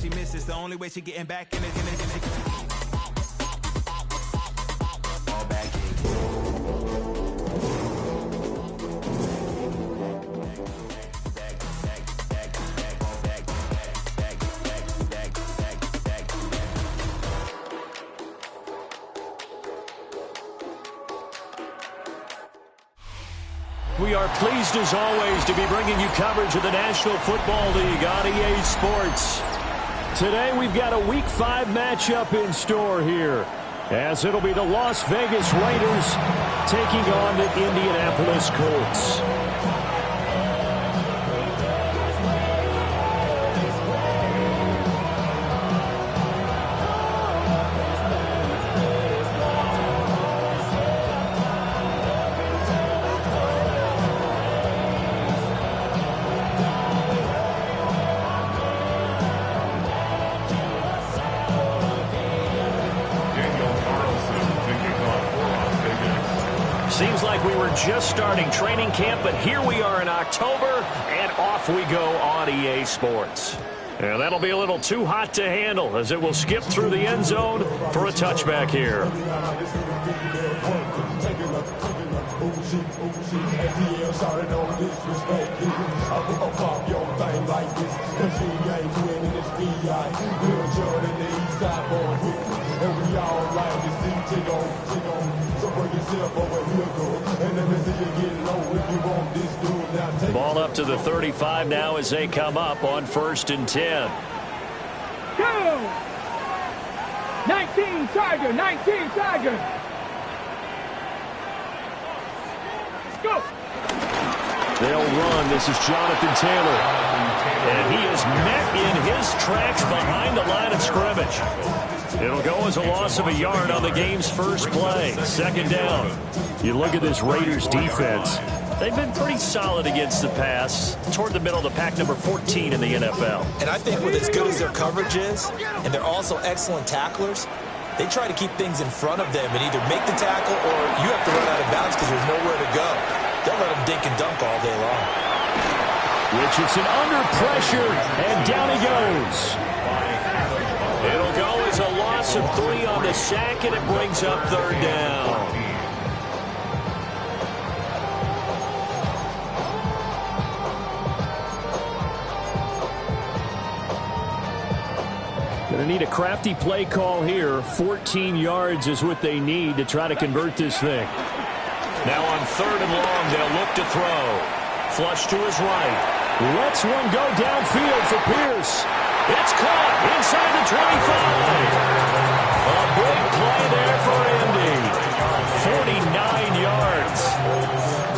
she misses. The only way she getting back in it. All back We are pleased, as always, to be bringing you coverage of the National Football League on EA Sports. Today, we've got a Week 5 matchup in store here, as it'll be the Las Vegas Raiders taking on the Indianapolis Colts. Seems like we were just starting training camp, but here we are in October, and off we go on EA Sports. And that'll be a little too hot to handle, as it will skip through the end zone for a touchback here. Ball up to the 35 now as they come up on 1st and 10. Go! 19 Tiger, 19 Tiger. Let's go. They'll run. This is Jonathan Taylor. And he is met in his tracks behind the line of scrimmage. It'll go as a loss of a yard on the game's first play. 2nd down. You look at this Raiders defense. They've been pretty solid against the pass, toward the middle of the pack, number 14 in the NFL. And I think with as good as their coverage is, and they're also excellent tacklers, they try to keep things in front of them and either make the tackle or you have to run out of bounds because there's nowhere to go. They'll let them dink and dunk all day long. Richardson under pressure, and down he goes. It'll go as a loss of 3 on the sack, and it brings up 3rd down. Going to need a crafty play call here. 14 yards is what they need to try to convert this thing. Now on 3rd and long, they'll look to throw. Flush to his right. Lets one go downfield for Pierce. It's caught inside the 25. A big play there for Indy. 49 yards.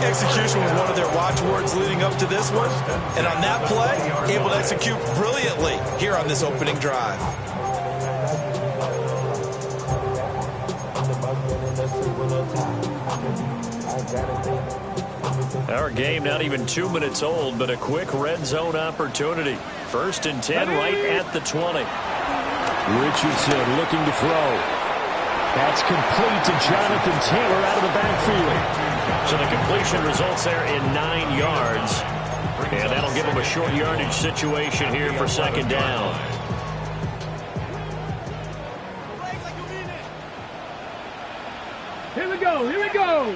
Execution was one of their watchwords leading up to this one. And on that play, able to execute brilliantly here on this opening drive. Our game not even 2 minutes old, but a quick red zone opportunity. 1st and 10 right at the 20. Richardson looking to throw. That's complete to Jonathan Taylor out of the backfield. So the completion results there in 9 yards. And that'll give him a short yardage situation here for 2nd down. Here we go, here we go.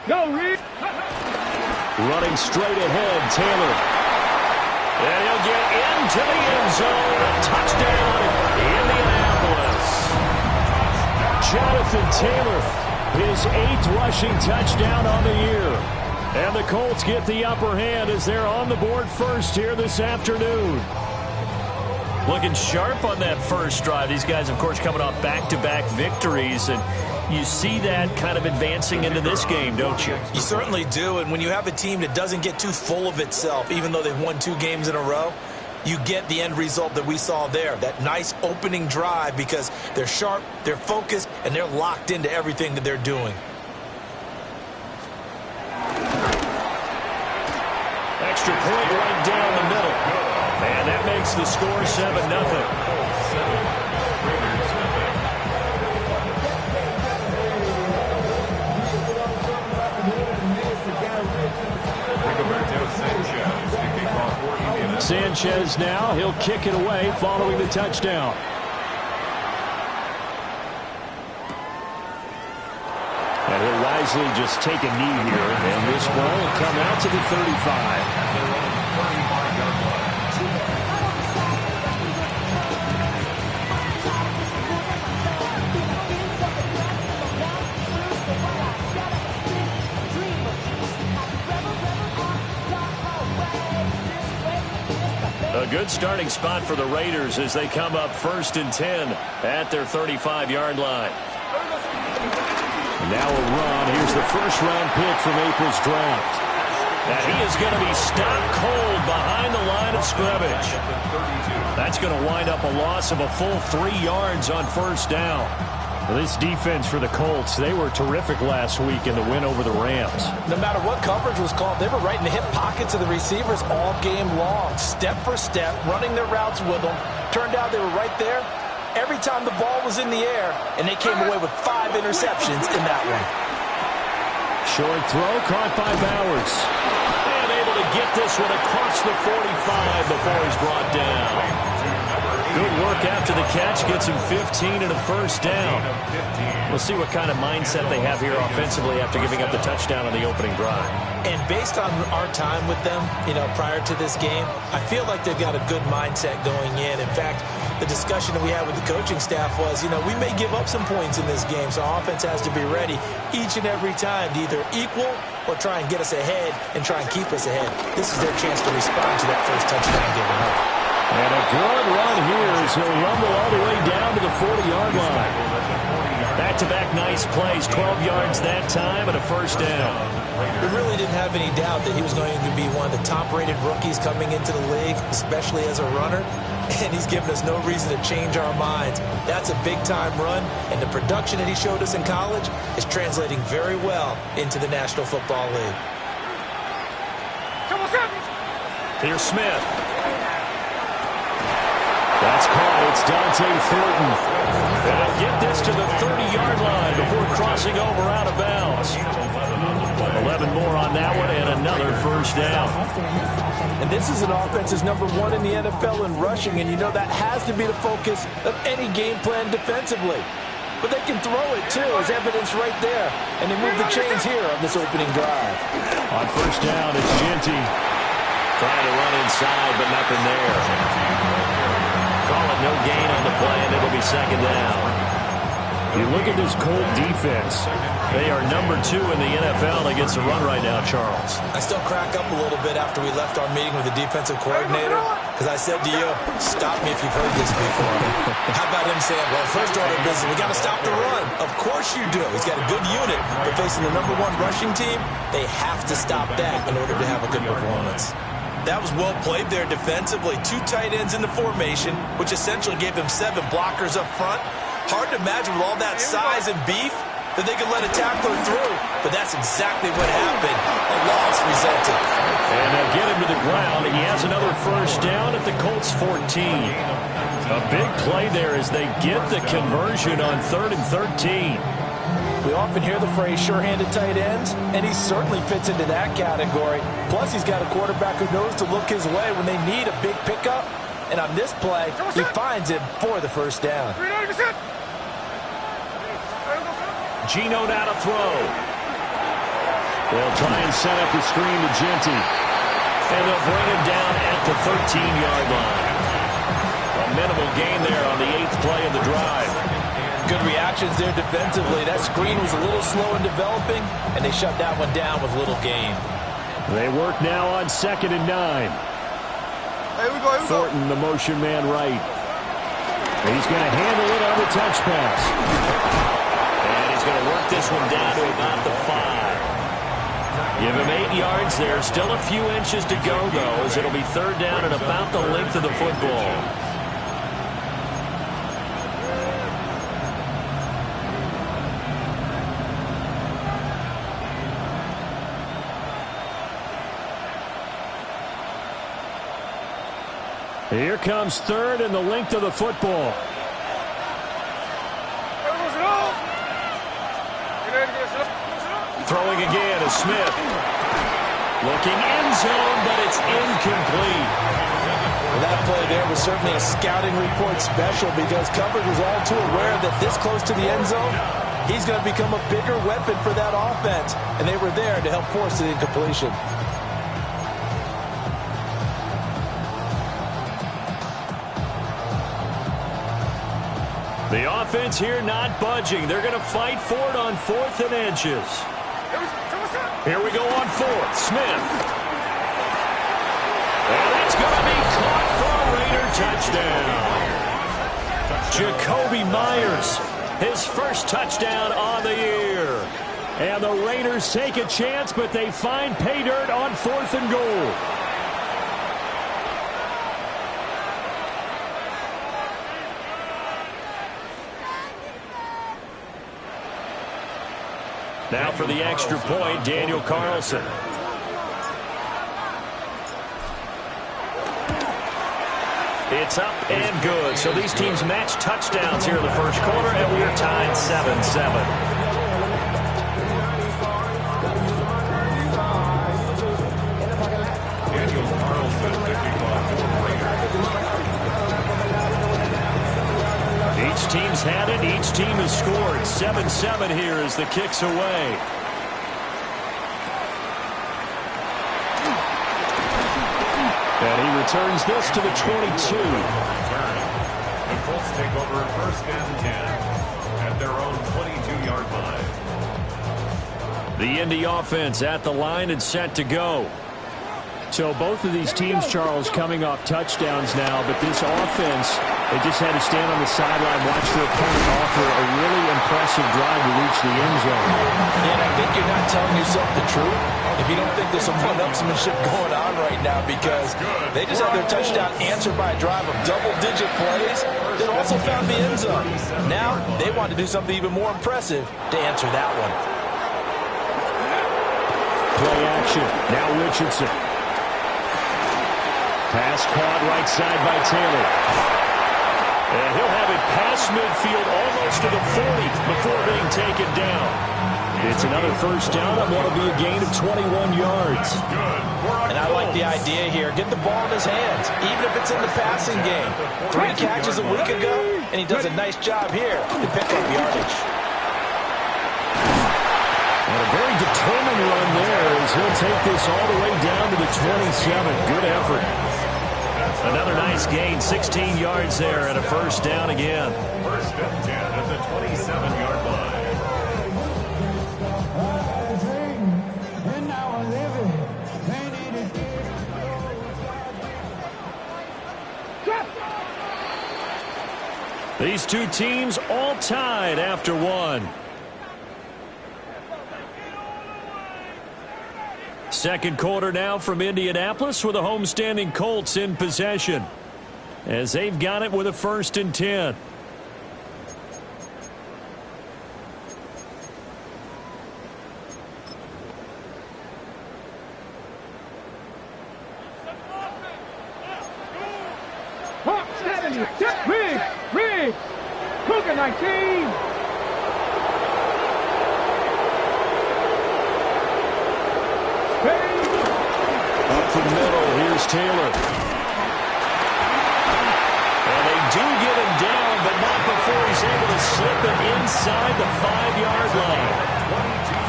Go, Rick. Running straight ahead, Taylor. And he'll get into the end zone. A touchdown, Indianapolis. Jonathan Taylor, his 8th rushing touchdown on the year. And the Colts get the upper hand as they're on the board first here this afternoon. Looking sharp on that first drive. These guys, of course, coming off back-to-back victories, and you see that kind of advancing into this game, don't you? You certainly do, and when you have a team that doesn't get too full of itself, even though they've won 2 games in a row, you get the end result that we saw there, that nice opening drive, because they're sharp, they're focused, and they're locked into everything that they're doing. Extra point right down the middle. And that makes the score 7-0. Sanchez now. He'll kick it away following the touchdown. And he'll wisely just take a knee here. And this ball will come out to the 35. A good starting spot for the Raiders as they come up 1st and 10 at their 35-yard line. Now a run. Here's the first-round pick from April's draft. And he is going to be stopped cold behind the line of scrimmage. That's going to wind up a loss of a full 3 yards on 1st down. This defense for the Colts, they were terrific last week in the win over the Rams. No matter what coverage was called, they were right in the hip pockets of the receivers all game long. Step for step, running their routes with them. Turned out they were right there every time the ball was in the air, and they came away with 5 interceptions in that one. Short throw caught by Bowers. And able to get this one across the 45 before he's brought down. Good work after the catch. Gets him 15 and a 1st down. We'll see what kind of mindset they have here offensively after giving up the touchdown on the opening drive. And based on our time with them, prior to this game, I feel like they've got a good mindset going in. In fact, the discussion that we had with the coaching staff was, we may give up some points in this game, so our offense has to be ready each and every time to either equal or try and get us ahead and try and keep us ahead. This is their chance to respond to that first touchdown given up. And a good run here as he'll rumble all the way down to the 40-yard line. Back-to-back nice plays, 12 yards that time and a 1st down. We really didn't have any doubt that he was going to be one of the top-rated rookies coming into the league, especially as a runner. And he's given us no reason to change our minds. That's a big-time run, and the production that he showed us in college is translating very well into the National Football League. Here's Smith. That's caught. It's Dante Thornton. And he'll get this to the 30-yard line before crossing over out of bounds. 11 more on that one and another 1st down. And this is an offense that's #1 in the NFL in rushing, and that has to be the focus of any game plan defensively. But they can throw it, too, as evidence right there. And they move the chains here on this opening drive. On 1st down, it's Genty. Trying to run inside, but nothing there. Call it no gain on the play, and it'll be 2nd down. You look at this Colt defense. They are #2 in the NFL against the run right now, Charles. I still crack up a little bit after we left our meeting with the defensive coordinator because I said to you, stop me if you've heard this before. How about him saying, well, first order of business, we got to stop the run. Of course you do. He's got a good unit, but facing the #1 rushing team, they have to stop that in order to have a good performance. That was well played there defensively. 2 tight ends in the formation, which essentially gave them 7 blockers up front. Hard to imagine with all that size and beef that they could let a tackler through, but that's exactly what happened. A loss resulted. And they'll get him to the ground. He has another 1st down at the Colts 14. A big play there as they get the conversion on 3rd and 13. We often hear the phrase sure-handed tight ends, and he certainly fits into that category. Plus, he's got a quarterback who knows to look his way when they need a big pickup. And on this play, he finds him for the 1st down. Geno now to throw. They'll try and set up the screen to Genty. And they'll bring him down at the 13-yard line. A minimal gain there on the 8th play of the drive. Good reactions there defensively. That screen was a little slow in developing, and they shut that one down with little gain. They work now on 2nd and 9. Here we go. Thornton, the motion man right. He's going to handle it on the touch pass. And he's going to work this one down to about the 5. Give him 8 yards there. Still a few inches to go, though, as it'll be 3rd down and about the length of the football. Here comes 3rd and the length of the football. Throwing again is Smith. Looking end zone, but it's incomplete. Well, that play there was certainly a scouting report special because coverage was all too aware that this close to the end zone, he's going to become a bigger weapon for that offense. And they were there to help force the incompletion. The offense here not budging. They're going to fight for it on 4th and inches. Here we go on 4th. Smith. And it's going to be caught for a Raider touchdown. Jacoby Myers, his first touchdown on the year. And the Raiders take a chance, but they find pay dirt on 4th and goal. Now for the extra point, Daniel Carlson. It's up and good. So these teams match touchdowns here in the first quarter, and we are tied 7-7. Each team's had it. Each team has scored. 7-7 here as the kick's away. And he returns this to the 22. The Colts take over 1st and 10 at their own 22-yard line. The Indy offense at the line and set to go. So both of these teams, Charles, coming off touchdowns now, but this offense, they just had to stand on the sideline, watch their opponent offer a really impressive drive to reach the end zone. And I think you're not telling yourself the truth if you don't think there's some one-upsmanship going on right now, because they just had their touchdown answered by a drive of double-digit plays that also found the end zone. Now they want to do something even more impressive to answer that one. Play action. Now Richardson. Pass caught right side by Taylor. And he'll have it past midfield almost to the 40 before being taken down. It's another first down on what will be a gain of 21 yards. And I like the idea here. Get the ball in his hands, even if it's in the passing game. 3 catches a week ago, and he does a nice job here to pick up yardage. And a very determined run there as he'll take this all the way down to the 27. Good effort. Another nice gain, 16 yards there, and a first down again. 1st and 10 at the 27-yard line. These two teams all tied after one. Second quarter now from Indianapolis with the homestanding Colts in possession as they've got it with a 1st and 10. Hawk 70. Riggs. Cougar 19. Up the middle, here's Taylor. And they do get him down, but not before he's able to slip it inside the 5-yard line.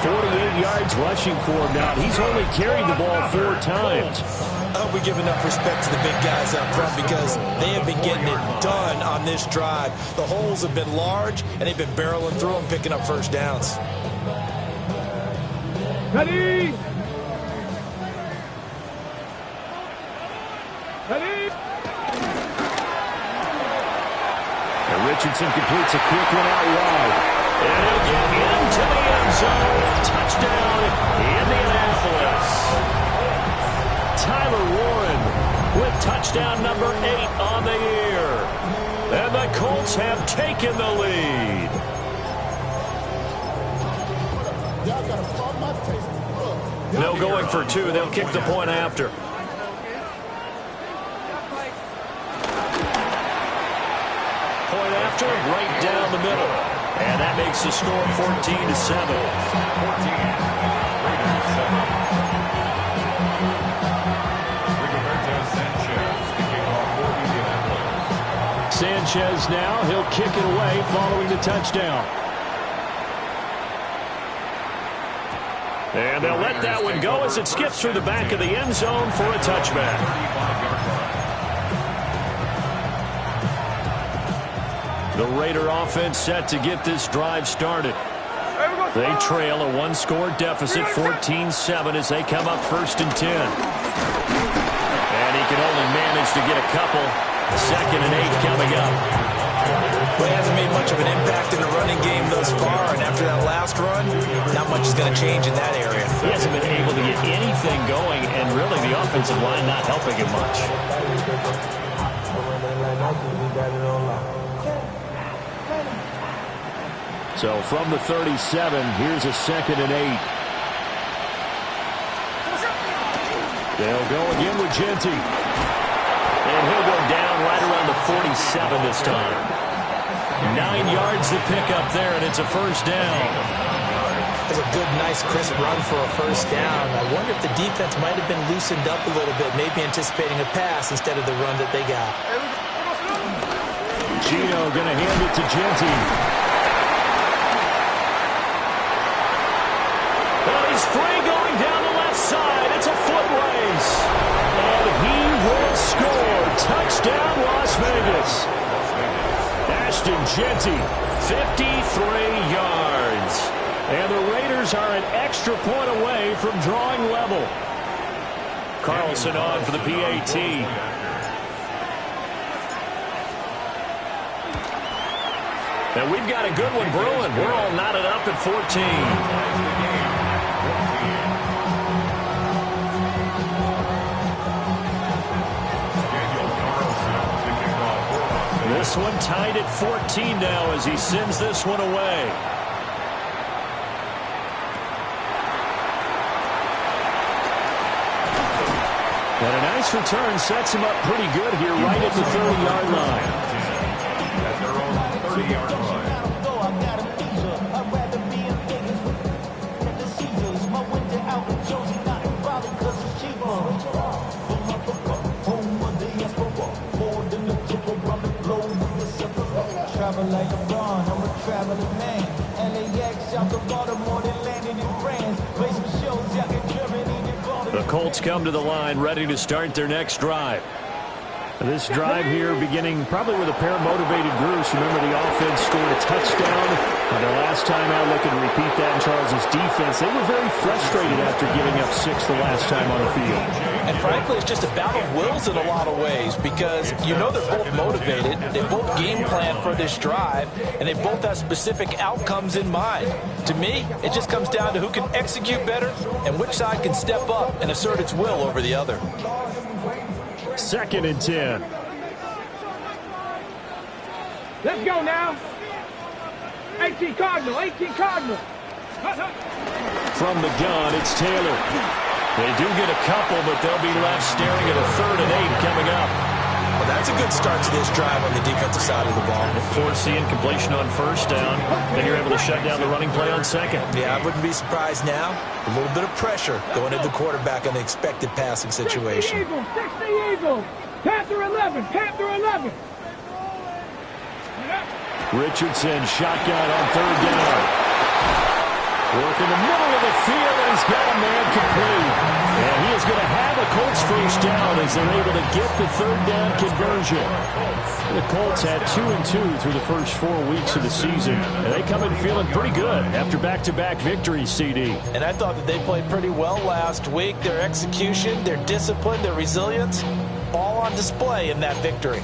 48 yards rushing for him now. He's only carried the ball 4 times. I hope we give enough respect to the big guys up front because they have been getting it done on this drive. The holes have been large, and they've been barreling through them, picking up first downs. Ready. And Richardson completes a quick one out wide. And he'll get into the end zone. Touchdown, Indianapolis. Tyler Warren with touchdown number 8 on the year. And the Colts have taken the lead. No going for 2. They'll kick the point after. Point after, right down the middle. And that makes the score 14-7. 14. Sanchez now. He'll kick it away following the touchdown. And they'll let that one go as it skips through the back of the end zone for a touchback. The Raider offense set to get this drive started. They trail a one-score deficit, 14-7, as they come up 1st and 10. And he can only manage to get a couple. 2nd and 8 coming up. Well, he hasn't made much of an impact in the running game thus far, and after that last run, not much is going to change in that area. He hasn't been able to get anything going, and really the offensive line not helping him much. So from the 37, here's a 2nd and 8. They'll go again with Genty. And he'll go down right around the 47 this time. 9 yards to pick up there, and it's a 1st down. That's a good, nice, crisp run for a 1st down. I wonder if the defense might have been loosened up a little bit, maybe anticipating a pass instead of the run that they got. Gino going to hand it to Genty. Well, he's free going down the left side. It's a foot race. And he will score. Touchdown, Las Vegas. Ashton Genty, 53 yards. And the Raiders are an extra point away from drawing level. Carlson on for the PAT. And we've got a good one brewing. We're all knotted up at 14. This one tied at 14 now as he sends this one away. And a nice return sets him up pretty good here right at the 30-yard line. At their own 30-yard line. Like a blonde, I'm a traveling man. LAX out the Baltimore, they landed in France. Play some shows out in Germany. The Colts come to the line ready to start their next drive. This drive here beginning probably with a pair of motivated groups. Remember, the offense scored a touchdown. And their last time out, looking to repeat that in Charles' defense. They were very frustrated after giving up 6 the last time on the field. And frankly, it's just a battle of wills in a lot of ways because you know they're both motivated. They both game plan for this drive, and they both have specific outcomes in mind. To me, it just comes down to who can execute better and which side can step up and assert its will over the other. 2nd and 10. Let's go now. 18 Cardinal, 18 Cardinal. From the gun, it's Taylor. They do get a couple, but they'll be left staring at a 3rd and 8 coming up. Well, that's a good start to this drive on the defensive side of the ball. Force the incompletion on 1st down. Then you're able to shut down the running play on 2nd. Yeah, I wouldn't be surprised now. A little bit of pressure going at the quarterback on the expected passing situation. 60 Eagles. Panther 11, Panther 11. Richardson shotgun on 3rd down. Work in the middle of the field, and he's got a man complete. And he is going to have a Colts 1st down as they're able to get the 3rd down conversion. The Colts had 2-2 through the first 4 weeks of the season. And they come in feeling pretty good after back-to-back victories, CD. And I thought that they played pretty well last week. Their execution, their discipline, their resilience, all on display in that victory.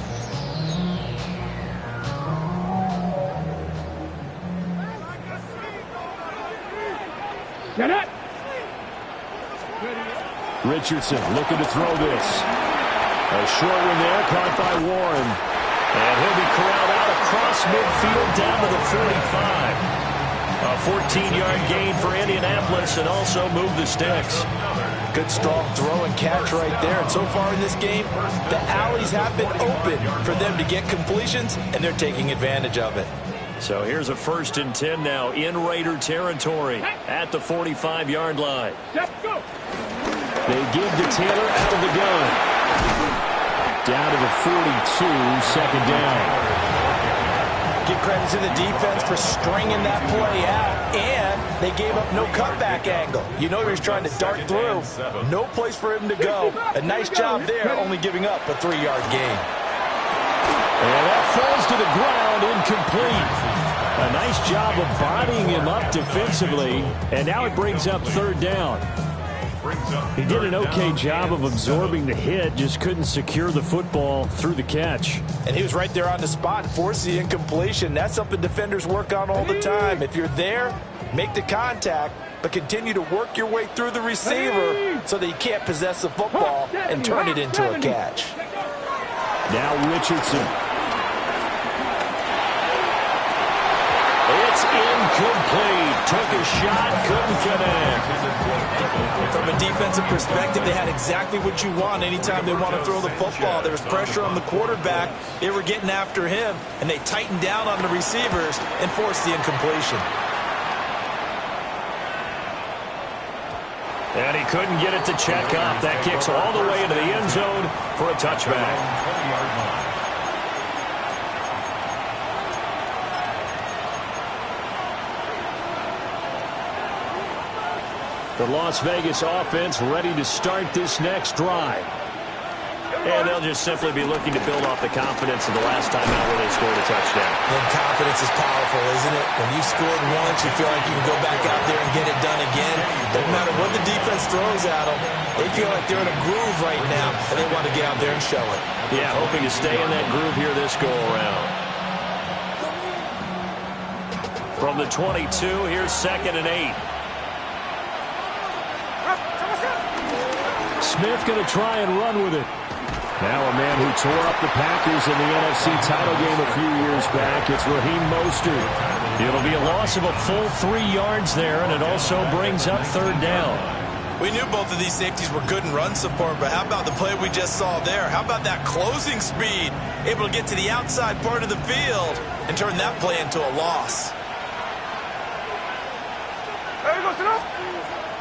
Richardson looking to throw this. A short one there, caught by Warren. And he'll be corralled out across midfield down to the 45. A 14-yard gain for Indianapolis and also move the sticks. Good strong throw and catch right there. And so far in this game, the alleys have been open for them to get completions, and they're taking advantage of it. So here's a 1st and 10 now in Raider territory at the 45-yard line. They give to Taylor out of the gun. Down to the 42, 2nd down. Give credit to the defense for stringing that play out, and they gave up no cutback angle. You know he was trying to dart through. No place for him to go. A nice job there, only giving up a 3-yard gain. And that falls to the ground, incomplete. A nice job of bodying him up defensively, and now it brings up 3rd down. He did an okay job of absorbing the hit, just couldn't secure the football through the catch. And he was right there on the spot, forced the incompletion. That's something defenders work on all the time. If you're there, make the contact, but continue to work your way through the receiver so that he can't possess the football and turn it into a catch. Now Richardson. It's incomplete. Took a shot, couldn't connect. From a defensive perspective, they had exactly what you want anytime they want to throw the football. There was pressure on the quarterback. They were getting after him, and they tightened down on the receivers and forced the incompletion. And he couldn't get it to check up. That kicks all the way into the end zone for a touchback. The Las Vegas offense ready to start this next drive. And they'll just simply be looking to build off the confidence of the last time out where they scored a touchdown. And confidence is powerful, isn't it? When you scored once, you feel like you can go back out there and get it done again. Doesn't matter what the defense throws at them. They feel like they're in a groove right now, and they want to get out there and show it. Yeah, hoping to stay in that groove here this go-around. From the 22, here's 2nd and 8. Smith going to try and run with it. Now a man who tore up the Packers in the NFC title game a few years back. It's Raheem Mostert. It'll be a loss of a full 3 yards there, and it also brings up 3rd down. We knew both of these safeties were good in run support, but how about the play we just saw there? How about that closing speed? Able to get to the outside part of the field and turn that play into a loss.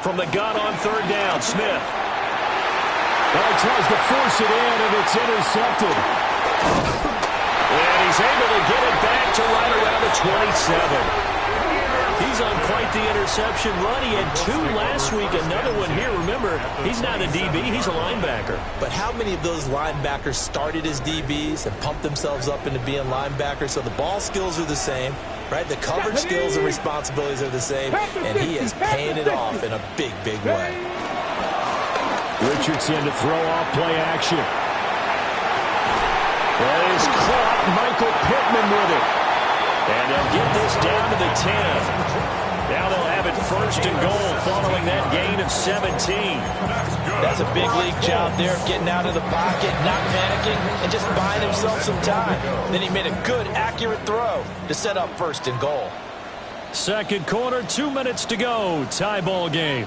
From the gun on 3rd down, Smith. Well, he tries to force it in, and it's intercepted. And he's able to get it back to right around the 27. He's on quite the interception run. He had 2 last week, another one here. Remember, he's not a DB, he's a linebacker. But how many of those linebackers started as DBs and pumped themselves up into being linebackers? So the ball skills are the same, right? The coverage skills and responsibilities are the same, and he is paying it off in a big, big way. Richardson to throw off play action. That is caught. Michael Pittman with it. And they'll get this down to the 10. Now they'll have it 1st and goal following that gain of 17. That's a big league job there, getting out of the pocket, not panicking, and just buying himself some time. Then he made a good, accurate throw to set up 1st and goal. 2nd quarter, 2 minutes to go. Tie ball game.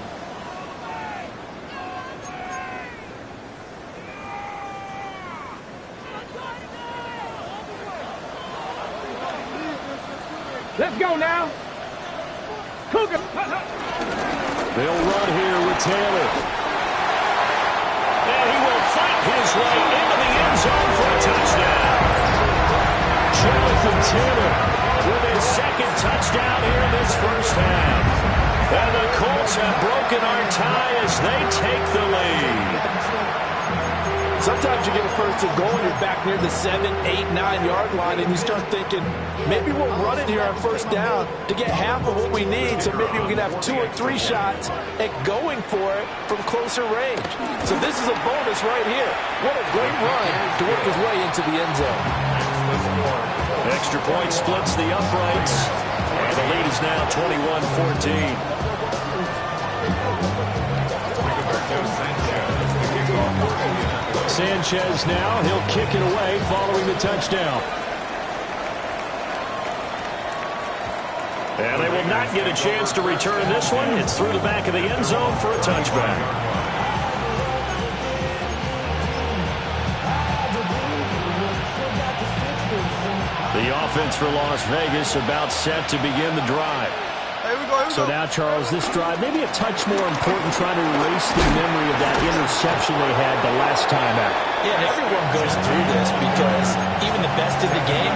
Let's go now. Cougar. They'll run here with Taylor. And he will fight his way into the end zone for a touchdown. Jonathan Taylor with his 2nd touchdown here in this 1st half. And the Colts have broken our tie as they take the lead. Sometimes you get a 1st and goal and you're back near the 7, 8, 9 yard line, and you start thinking, maybe we'll run it here on 1st down to get half of what we need, so maybe we can have 2 or 3 shots at going for it from closer range. So this is a bonus right here. What a great run to work his way into the end zone. Extra point splits the uprights, and the lead is now 21-14. Sanchez now, he'll kick it away following the touchdown. And they will not get a chance to return this one. It's through the back of the end zone for a touchback. The offense for Las Vegas about set to begin the drive. So now, Charles, this drive, maybe a touch more important, trying to erase the memory of that interception they had the last time out. Yeah, and everyone goes through this because even the best in the game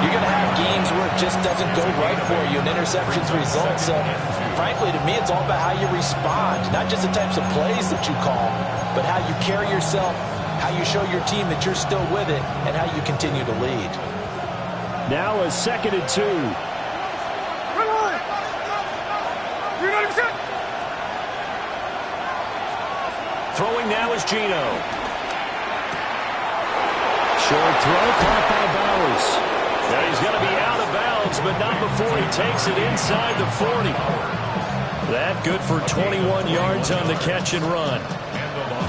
You're going to have games where it just doesn't go right for you, and interceptions result. So, frankly, to me, it's all about how you respond. Not just the types of plays that you call, but how you carry yourself, how you show your team that you're still with it, and how you continue to lead. Now a 2nd and 2. Throwing now is Geno. Short throw caught by Bowers. Now he's going to be out of bounds, but not before he takes it inside the 40. That good for 21 yards on the catch and run.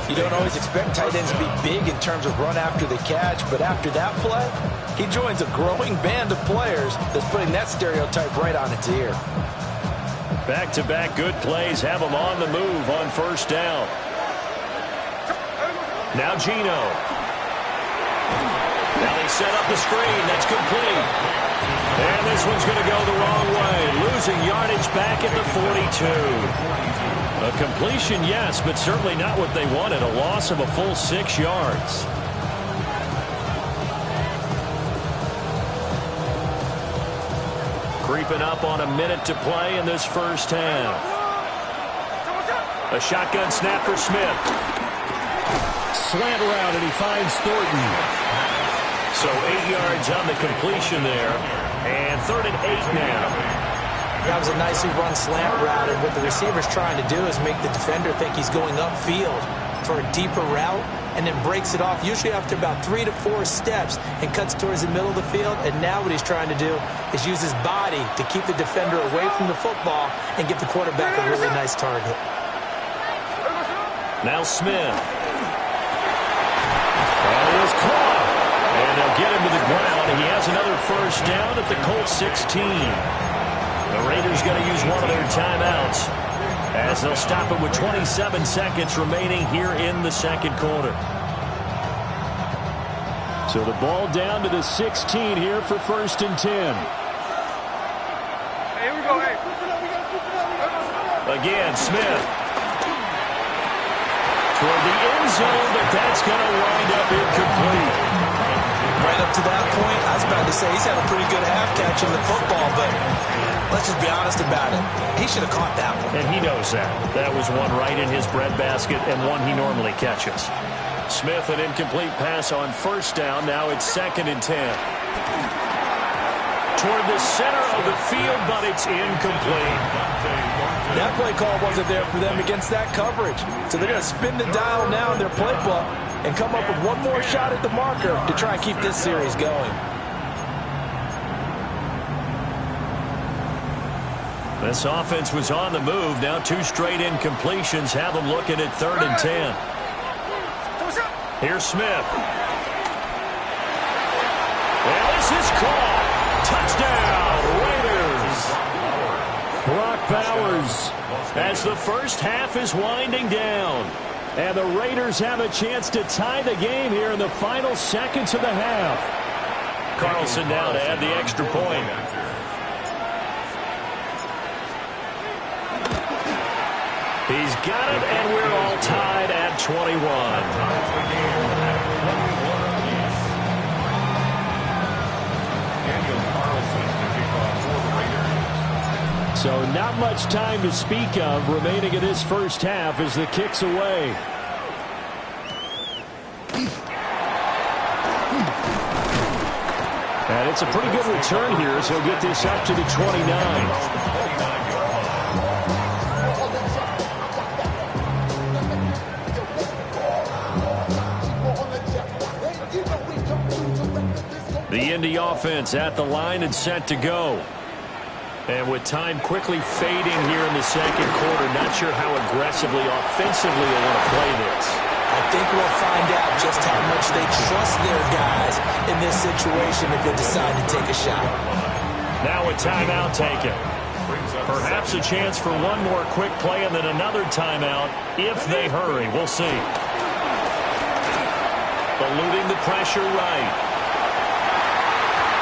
You don't always expect tight ends to be big in terms of run after the catch, but after that play, he joins a growing band of players that's putting that stereotype right on its ear. Back-to-back good plays have him on the move on 1st down. Now Geno. Now they set up the screen. That's complete. And this one's going to go the wrong way. Losing yardage back at the 42. A completion, yes, but certainly not what they wanted. A loss of a full 6 yards. Creeping up on a minute to play in this 1st half. A shotgun snap for Smith. Slant route, and he finds Thornton. So 8 yards on the completion there. And 3rd and 8 now. That was a nicely run slant route, and what the receiver's trying to do is make the defender think he's going upfield for a deeper route, and then breaks it off, usually after about 3 to 4 steps, and cuts towards the middle of the field. And now what he's trying to do is use his body to keep the defender away from the football and give the quarterback a really nice target. Now Smith. That is caught. And they'll get him to the ground, and he has another 1st down at the Colts 16. The Raiders going to use one of their timeouts as they'll stop it with 27 seconds remaining here in the 2nd quarter. So the ball down to the 16 here for 1st and 10. Here we go, hey. Again, Smith. Toward the end zone, but that's going to wind up incomplete. Right up to that point, I was about to say he's had a pretty good half catching the football, but let's just be honest about it. He should have caught that one. And he knows that. That was one right in his breadbasket and one he normally catches. Smith, an incomplete pass on 1st down. Now it's 2nd and 10. Toward the center of the field, but it's incomplete. That play call wasn't there for them against that coverage. So they're going to spin the dial now in their playbook and come up with one more shot at the marker to try and keep this series going. This offense was on the move. Now 2 straight incompletions have them looking at 3rd and 10. Here's Smith. And this is caught. Touchdown, Raiders. Brock Bowers. As the 1st half is winding down. And the Raiders have a chance to tie the game here in the final seconds of the half. Carlson now to add the extra point. He's got it, and we're all tied at 21. So not much time to speak of remaining in this 1st half as the kick's away. And it's a pretty good return here as he'll get this up to the 29. The Indy offense at the line and set to go. And with time quickly fading here in the 2nd quarter, not sure how aggressively, offensively they want to play this. I think we'll find out just how much they trust their guys in this situation if they decide to take a shot. Now a timeout taken. Perhaps a chance for one more quick play and then another timeout if they hurry. We'll see. Eluding the pressure right.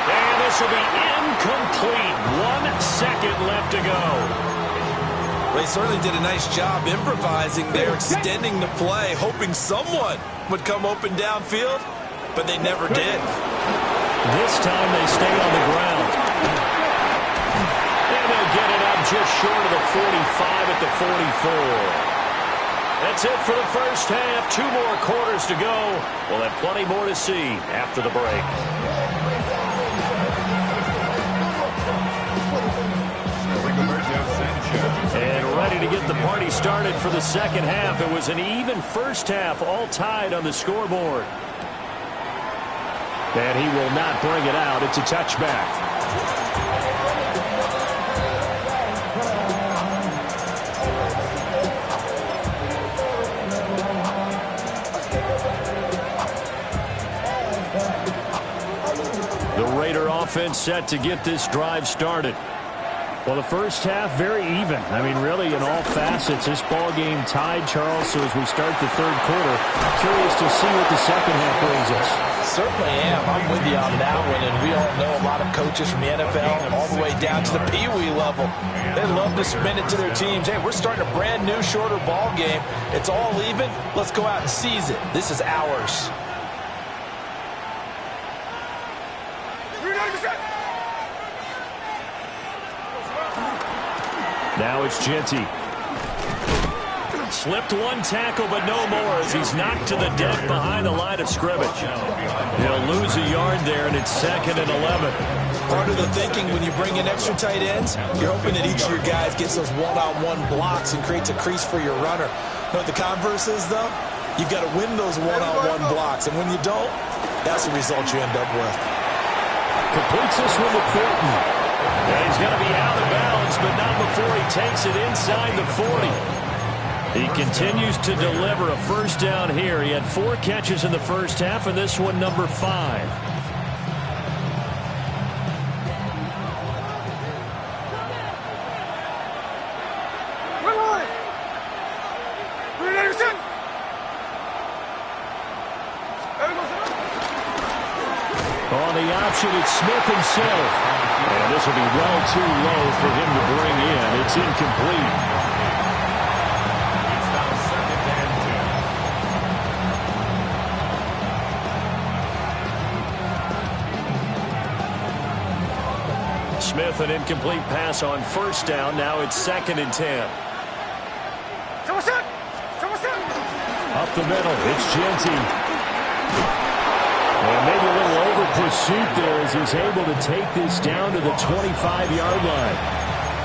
And this will be incomplete. 1 second left to go. They certainly did a nice job improvising there, extending the play, hoping someone would come open downfield, but they never did. This time they stay on the ground. And they'll get it up just short of the 45 at the 44. That's it for the first half. 2 more quarters to go. We'll have plenty more to see after the break. And ready to get the party started for the second half. It was an even first half, all tied on the scoreboard. And he will not bring it out. It's a touchback. Offense set to get this drive started. Well, the first half, very even. I mean, really, in all facets, this ball game tied, Charles. So as we start the third quarter, curious to see what the second half brings us. Certainly am. I'm with you on that one. And we all know a lot of coaches from the NFL all the way down to the Pee-wee level. They love to spin it to their teams. Hey, we're starting a brand new, shorter ball game. It's all even. Let's go out and seize it. This is ours. Now it's Genty. Slipped one tackle, but no more as he's knocked to the deck behind the line of scrimmage. He'll lose a yard there, and it's 2nd and 11. Part of the thinking when you bring in extra tight ends, you're hoping that each of your guys gets those one-on-one blocks and creates a crease for your runner. You know what the converse is, though? You've got to win those one-on-one blocks, and when you don't, that's the result you end up with. Completes this one to Thornton. And he's going to be out of bounds, but not before he takes it inside the 40. He continues to deliver a first down here. He had 4 catches in the first half, and this one number 5. On the option, it's Smith himself. And this will be well too low for him to bring in. It's incomplete. It's now 2nd and 10. Smith, an incomplete pass on first down. Now it's 2nd and 10. Up the middle, it's Genty. And maybe a little over pursuit there as he's able to take this down to the 25-yard line.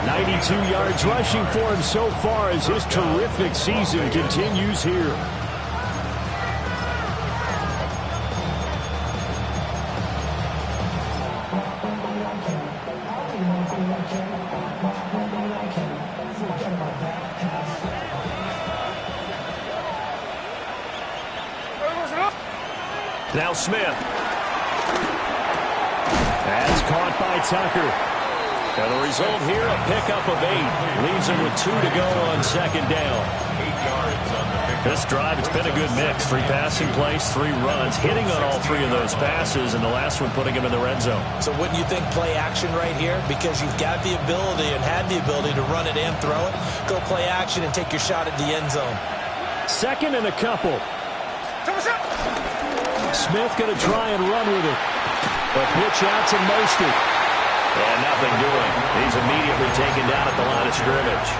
92 yards rushing for him so far as his terrific season continues here. Now Smith. That's caught by Tucker. And the result here, a pickup of 8. Leaves him with 2 to go on 2nd down. 8 yards on the pickup. This drive, it's been a good mix. 3 passing plays, 3 runs. Hitting on all 3 of those passes, and the last one putting him in the red zone. So wouldn't you think play action right here? Because you've got the ability and had the ability to run it and throw it. Go play action and take your shot at the end zone. 2nd and a couple. Smith going to try and run with it. But pitch out to Mostert. And nothing doing. He's immediately taken down at the line of scrimmage.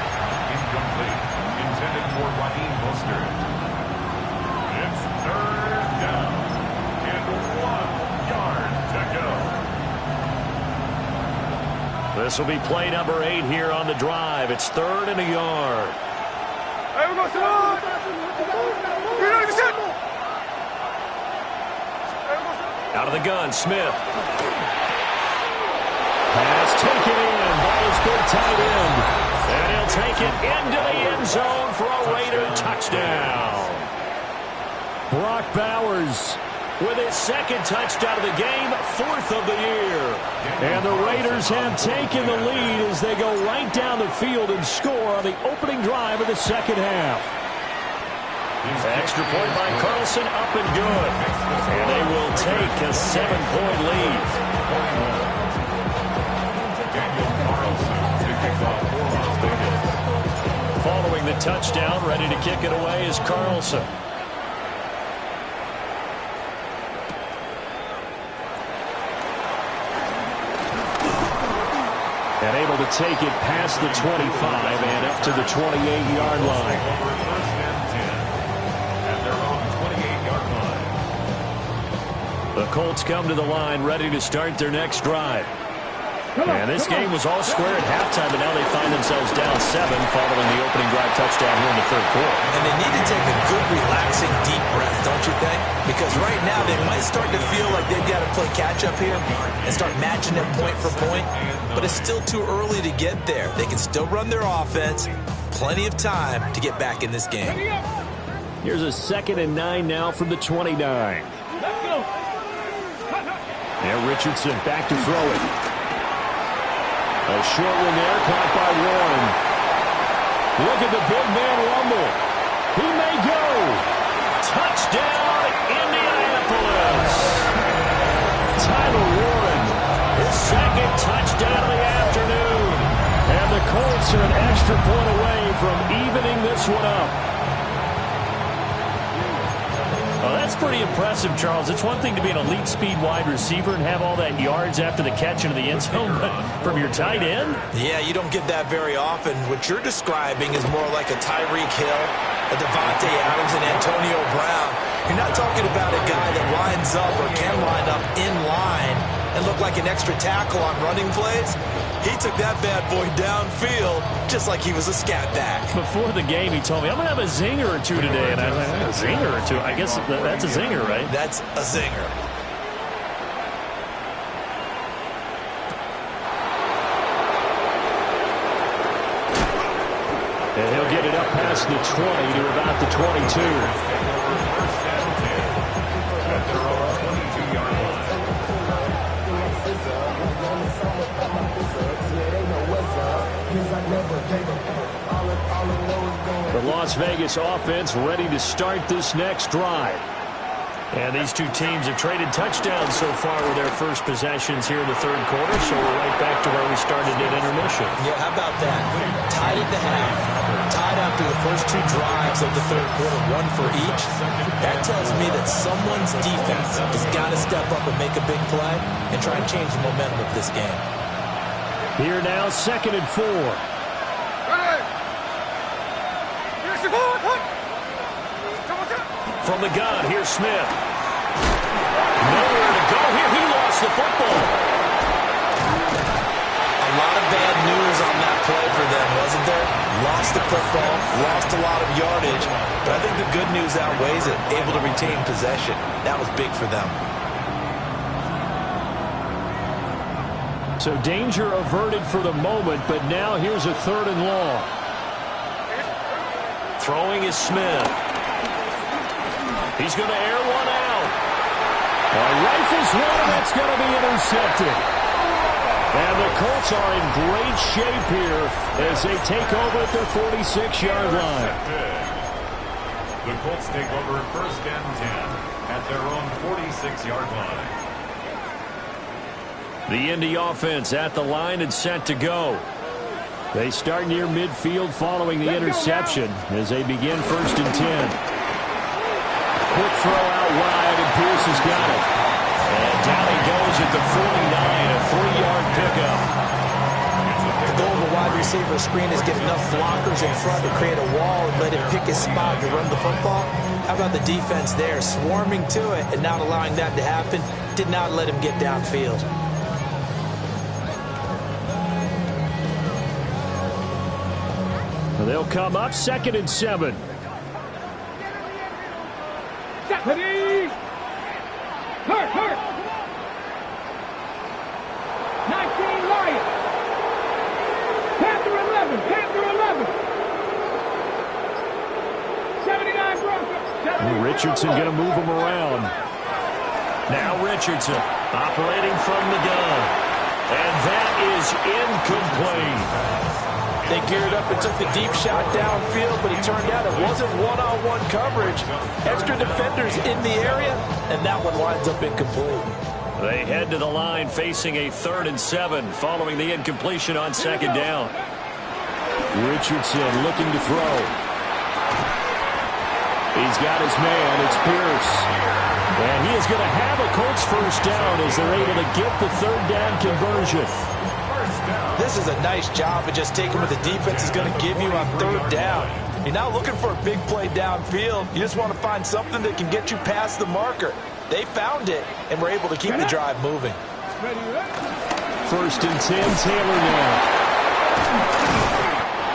Incomplete. Intended for Raheem Mostert. It's 3rd down. And 1 yard to go. This will be play number 8 here on the drive. It's 3rd and a yard. Out of the gun, Smith. Pass taken in by his big tight end. And he'll take it into the end zone for a Raider touchdown. Brock Bowers with his 2nd touchdown of the game, 4th of the year. And the Raiders have taken the lead as they go right down the field and score on the opening drive of the second half. Extra point by Carlson, up and good. And they will take a 7-point lead. Following the touchdown, ready to kick it away is Carlson. And able to take it past the 25 and up to the 28-yard line. First and 10 at their own 28-yard line. The Colts come to the line ready to start their next drive. And this game was all square at halftime, but now they find themselves down 7 following the opening drive touchdown here in the third quarter. And they need to take a good, relaxing, deep breath, don't you think? Because right now they might start to feel like they've got to play catch-up here and start matching it point for point. But it's still too early to get there. They can still run their offense. Plenty of time to get back in this game. Here's a 2nd and 9 now from the 29. Yeah, Richardson back to throw it. A short one there, caught by Warren. Look at the big man rumble. He may go. Touchdown, Indianapolis. Tyler Warren, his 2nd touchdown of the afternoon. And the Colts are an extra point away from evening this one up. Well, that's pretty impressive, Charles. It's one thing to be an elite speed wide receiver and have all that yards after the catch into the end zone, but from your tight end? Yeah, you don't get that very often. What you're describing is more like a Tyreek Hill, a Devontae Adams, and Antonio Brown. You're not talking about a guy that lines up or can line up in line and look like an extra tackle on running plays. He took that bad boy downfield just like he was a scat back. Before the game, he told me, I'm going to have a zinger or two today. And I was like, a zinger or two? I guess that's a zinger, right? That's a zinger. And he'll get it up past the 20 to about the 22. At their own 22-yard line. The Las Vegas offense ready to start this next drive. And these two teams have traded touchdowns so far with their first possessions here in the third quarter, so we're right back to where we started at intermission. Yeah, how about that? Tied at the half. Tied after the first 2 drives of the third quarter, 1 for each. That tells me that someone's defense has got to step up and make a big play and try and change the momentum of this game. Here now, 2nd and 4. From the gun, here's Smith. Nowhere to go here. He lost the football. A lot of bad news on that play for them, wasn't there? Lost the football, lost a lot of yardage, but I think the good news outweighs it. Able to retain possession. That was big for them. So danger averted for the moment, but now here's a 3rd and long. Throwing is Smith. He's going to air one out. Rifles one, that's going to be intercepted. And the Colts are in great shape here as they take over at their 46-yard line. The Colts take over 1st and 10 at their own 46-yard line. The Indy offense at the line and set to go. They start near midfield following the interception as they begin 1st and 10. Quick throw out wide, and Pierce has got it. And down he goes at the 49, a 3-yard pickup. The goal of a wide receiver screen is get enough blockers in front to create a wall and let him pick his spot to run the football. How about the defense there, swarming to it and not allowing that to happen? Did not let him get downfield. They'll come up 2nd and 7. Please. Hurt. 19 Lions. Panther 11. 79 Broncos. Richardson going to move him around. Now Richardson operating from the gun. And that is incomplete. They geared up and took the deep shot downfield, but it turned out it wasn't one-on-one coverage. Extra defenders in the area, and that one winds up incomplete. They head to the line facing a 3rd and 7 following the incompletion on 2nd down. Richardson looking to throw. He's got his man. It's Pierce. And he is going to have a Colts 1st down as they're able to get the 3rd down conversion. This is a nice job of just taking what the defense is going to give you on third down. You're not looking for a big play downfield. You just want to find something that can get you past the marker. They found it, and were able to keep the drive moving. First and 10, Taylor now.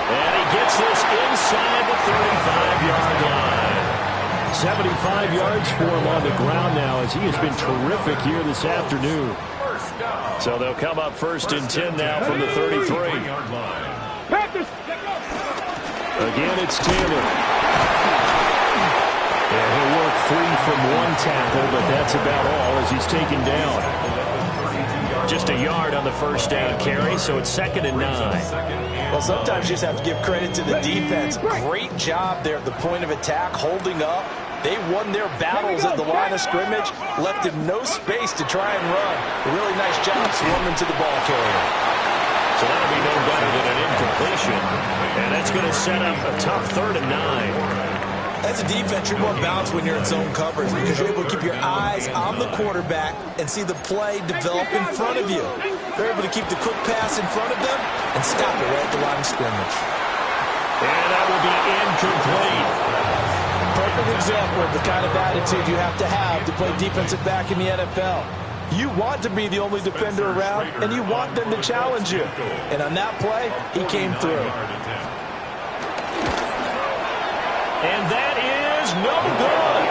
And he gets this inside the 35-yard line. 75 yards for him on the ground now, as he has been terrific here this afternoon. So they'll come up first and 10 now from the 33. Again, it's Taylor. And he'll work free from one tackle, but that's about all as he's taken down. Just a yard on the first down carry, so it's 2nd and 9. Well, sometimes you just have to give credit to the defense. Great job there at the point of attack, holding up. They won their battles at the line of scrimmage, left him no space to try and run. A really nice job swarming to the ball carrier. So that'll be no better than an incompletion. And that's going to set up a tough 3rd and 9. As a defense, you're more balanced when you're in zone coverage because you're able to keep your eyes on the quarterback and see the play develop in front of you. They're able to keep the quick pass in front of them and stop it right at the line of scrimmage. And that will be incomplete. Perfect example of the kind of attitude you have to play defensive back in the NFL. You want to be the only defender around, and you want them to challenge you. And on that play, he came through. And that is no good.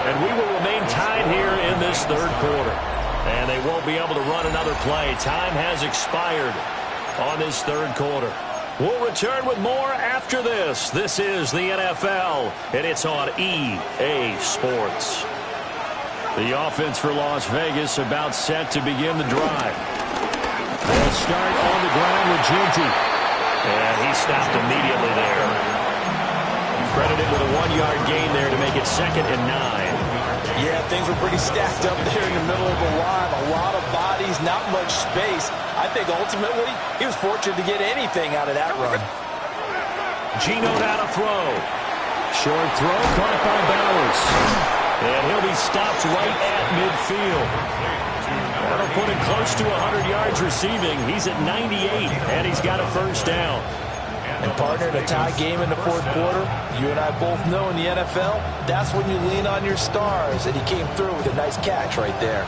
And we will remain tied here in this 3rd quarter. And they won't be able to run another play. Time has expired on this 3rd quarter. We'll return with more after this. This is the NFL, and it's on EA Sports. The offense for Las Vegas about set to begin the drive. They'll start on the ground with Genty. And he stopped immediately there. Credited with a 1-yard gain there to make it 2nd and 9. Yeah, things were pretty stacked up there in the middle of the line. A lot of bodies, not much space. I think ultimately he was fortunate to get anything out of that run. Geno now to throw. Short throw caught by Bowers. And he'll be stopped right at midfield. That'll put him close to 100 yards receiving. He's at 98, and he's got a first down. And partner, in a tie game in the 4th quarter, you and I both know in the NFL, that's when you lean on your stars, and he came through with a nice catch right there.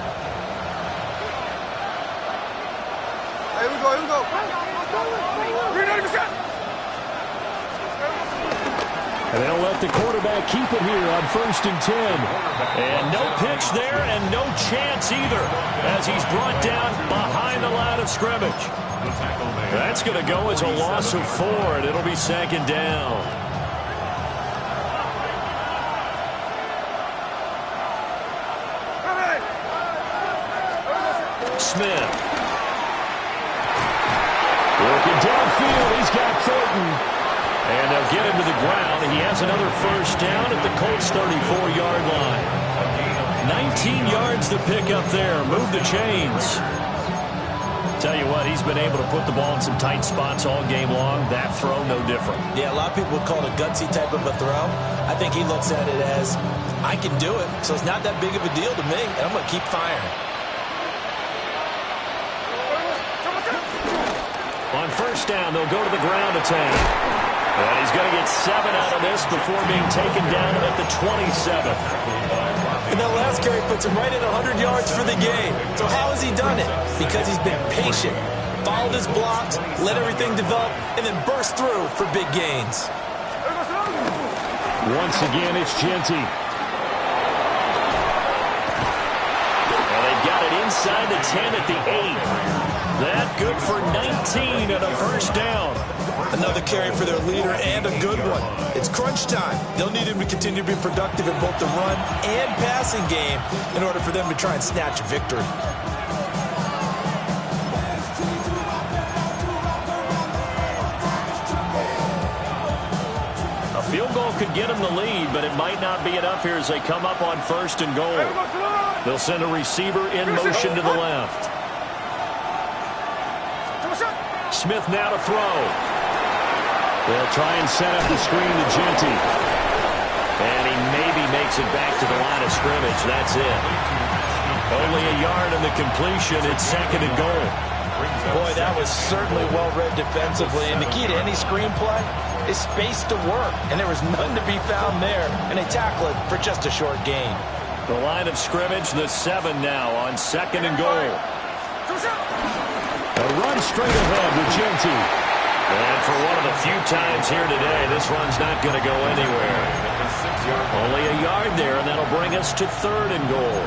Here we go, here we go. And they'll let the quarterback keep it here on 1st and 10. And no pitch there and no chance either as he's brought down behind the line of scrimmage. That's going to go as a loss of 4, and it'll be 2nd down. Smith. Working downfield, he's got Thornton. And they'll get him to the ground. He has another first down at the Colts' 34-yard line. 19 yards to pick up there. Move the chains. Tell you what, he's been able to put the ball in some tight spots all game long. That throw, no different. Yeah, a lot of people would call it a gutsy type of a throw. I think he looks at it as, I can do it, so it's not that big of a deal to me, and I'm going to keep firing. On first down, they'll go to the ground attack. And he's going to get 7 out of this before being taken down at the 27. And that last carry puts him right at 100 yards for the game. So how has he done it? Because he's been patient, followed his blocks, let everything develop, and then burst through for big gains. Once again, it's Genty. And they've got it inside the 10 at the 8. That good for 19 and a first down. Another carry for their leader and a good one. It's crunch time. They'll need him to continue to be productive in both the run and passing game in order for them to try and snatch a victory. A field goal could get them the lead, but it might not be enough here as they come up on 1st and goal. They'll send a receiver in motion to the left. Smith now to throw. They'll try and set up the screen to Genty. And he maybe makes it back to the line of scrimmage. That's it. Only a yard in the completion. It's 2nd and goal. Boy, that was certainly well-read defensively. And the key to any screenplay is space to work. And there was none to be found there. And they tackle it for just a short gain. The line of scrimmage, the 7 now on 2nd and goal. A run straight ahead with Genty. And for one of the few times here today, this run's not going to go anywhere. Only a yard there, and that'll bring us to 3rd and goal.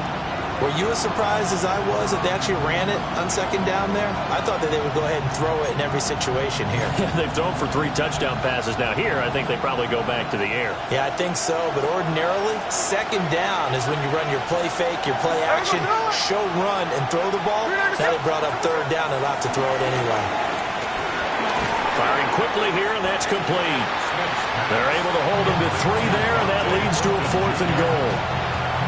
Were you as surprised as I was that they actually ran it on 2nd down there? I thought that they would go ahead and throw it in every situation here. They've thrown for 3 touchdown passes. Now here, I think they probably go back to the air. Yeah, I think so. But ordinarily, 2nd down is when you run your play fake, your play action, show run, and throw the ball. Now they brought up 3rd down and allowed to throw it anyway. Firing quickly here, and that's complete. They're able to hold them to 3 there, and that leads to a 4th and goal.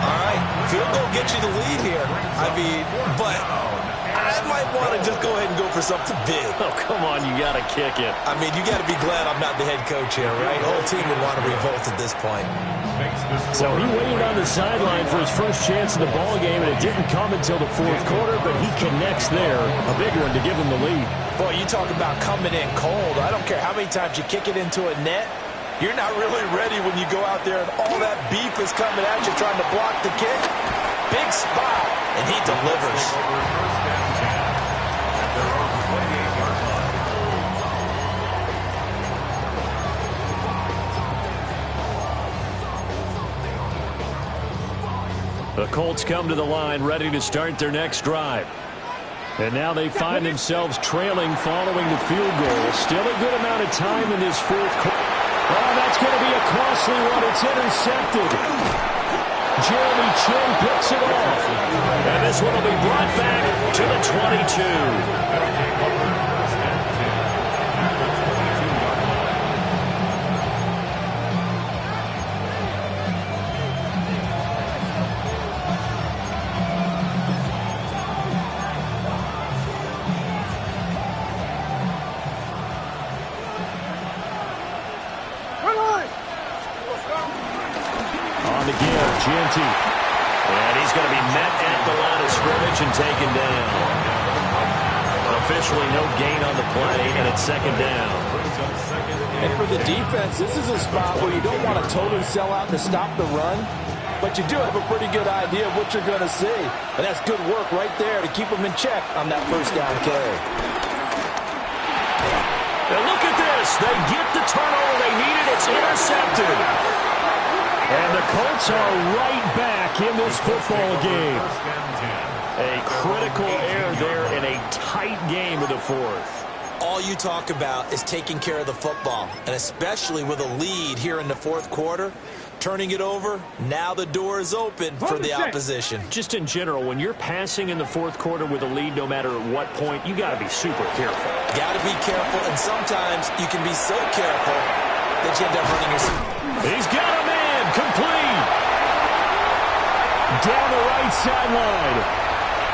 All right, field goal gets you the lead here. I mean, but I might want to just go ahead and go for something big. Oh, come on, you got to kick it. I mean, you got to be glad I'm not the head coach here, right? The whole team would want to revolt at this point. So he waited on the sideline for his first chance in the ball game, and it didn't come until the 4th quarter, but he connects there. A big one to give him the lead. Boy, you talk about coming in cold. I don't care how many times you kick it into a net. You're not really ready when you go out there and all that beef is coming at you trying to block the kick. Big spot, and he delivers. The Colts come to the line ready to start their next drive. And now they find themselves trailing following the field goal. Still a good amount of time in this 4th quarter. Oh, that's going to be a costly one. It's intercepted. Jeremy Chin picks it off. And this one will be brought back to the 22. Genty. And he's going to be met at the line of scrimmage and taken down. Officially no gain on the play, and it's 2nd down. And for the defense, this is a spot where you don't want to totally sell out to stop the run, but you do have a pretty good idea of what you're going to see. And that's good work right there to keep them in check on that 1st down carry. And look at this. They get the turnover they needed. It's intercepted. And the Colts are right back in this football game. A critical error there in a tight game of the 4th. All you talk about is taking care of the football, and especially with a lead here in the 4th quarter, turning it over, now the door is open for the opposition. Just in general, when you're passing in the 4th quarter with a lead, no matter at what point, you got to be super careful. Got to be careful, and sometimes you can be so careful that you end up running yourself. He's got him in. Complete. Down the right sideline.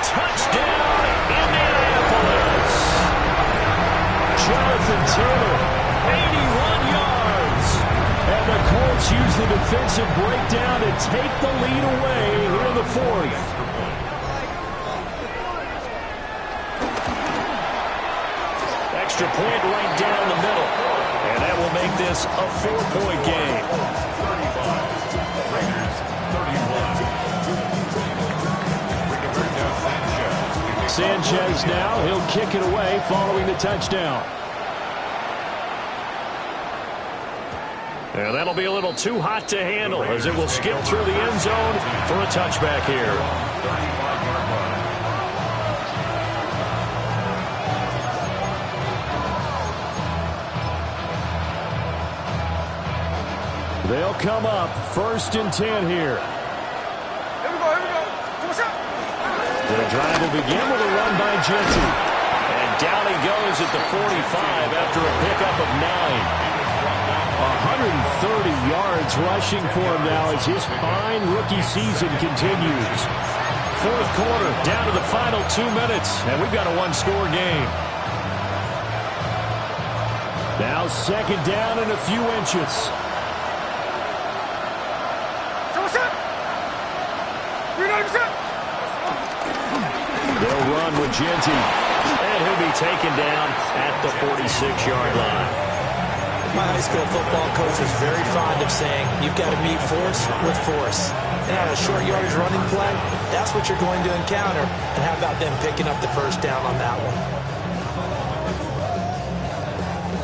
Touchdown, Indianapolis. Jonathan Taylor, 81 yards. And the Colts use the defensive breakdown to take the lead away here in the 4th. Extra point right down the middle. And that will make this a 4-point game. Sanchez now, he'll kick it away following the touchdown. And that'll be a little too hot to handle as it will skip through the end zone for a touchback here. They'll come up 1st and 10 here. The drive will begin with a run by Genty. And down he goes at the 45 after a pickup of 9. 130 yards rushing for him now as his fine rookie season continues. 4th quarter, down to the final 2 minutes, and we've got a 1-score game. Now 2nd down and a few inches. They'll run with Genty. And he'll be taken down at the 46-yard line. My high school football coach was very fond of saying, you've got to meet force with force. And on a short yardage running play, that's what you're going to encounter. And how about them picking up the first down on that one?